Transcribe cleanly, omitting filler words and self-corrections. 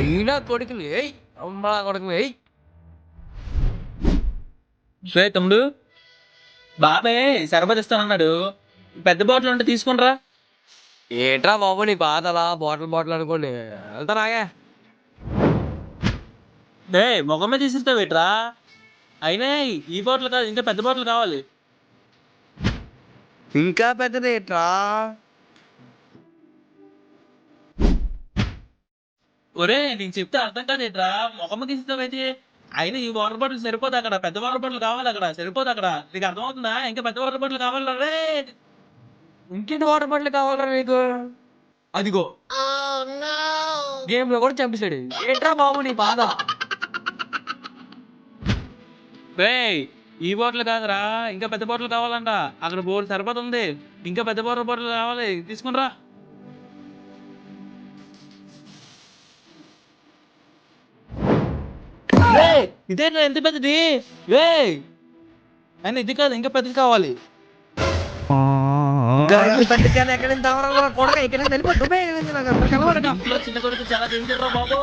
అయినా కొడుకులు ఏయ్ అమ్మా కొడుకులు ఏయ్ రే తమ్ముడు, బాబాయ్ సరబత్ ఇస్తానన్నాడు. పెద్ద బాటిల్ ఉంటే తీసుకునిరా. ఏట్రా బాబు నీ బాధలా బాటిల్ అనుకోండి వెళ్తానాగే. డే మొగ మీద తీసిస్తావేట్రా? అయినా ఈ బాటిల్ కాదు, ఇంకా పెద్ద బాటిల్ కావాలి. ఇంకా పెద్దది ఏట్రా? ఒరే నీకు చెప్తే అర్థం కాదేట్రా, మొగ మీద తీసిస్తావైతే. అయినా ఈ వాటర్ బాటిల్ సరిపోదు, అక్కడ పెద్ద వాటర్ బాటిల్ కావాలి. అక్కడ సరిపోదు. అక్కడ నీకు అర్థమవుతుందా? ఇంకా పెద్ద వాటర్ బాటిల్ కావాలి రే. ఇంకేంటి వాటర్ బాటిల్ కావాలరా నీకు? అదిగో గేమ్ లో కూడా చంపేశాడు. ఏంట్రా బాబు నీ బాధ? రే ఈ బాటిల్ కాదురా, ఇంకా పెద్ద బాటిల్ కావాలంట. అక్కడ బోర్డు సరిపోతుంది ఉంది, ఇంకా పెద్ద వాటర్ బాటిల్ కావాలి. తీసుకునిరా. ఇదేనా ఎంత పెద్దది? అయినా ఇది కాదు, ఇంకా పెద్దది కావాలి. ఎక్కడ చిన్న కొడుకు చాలా బాబు.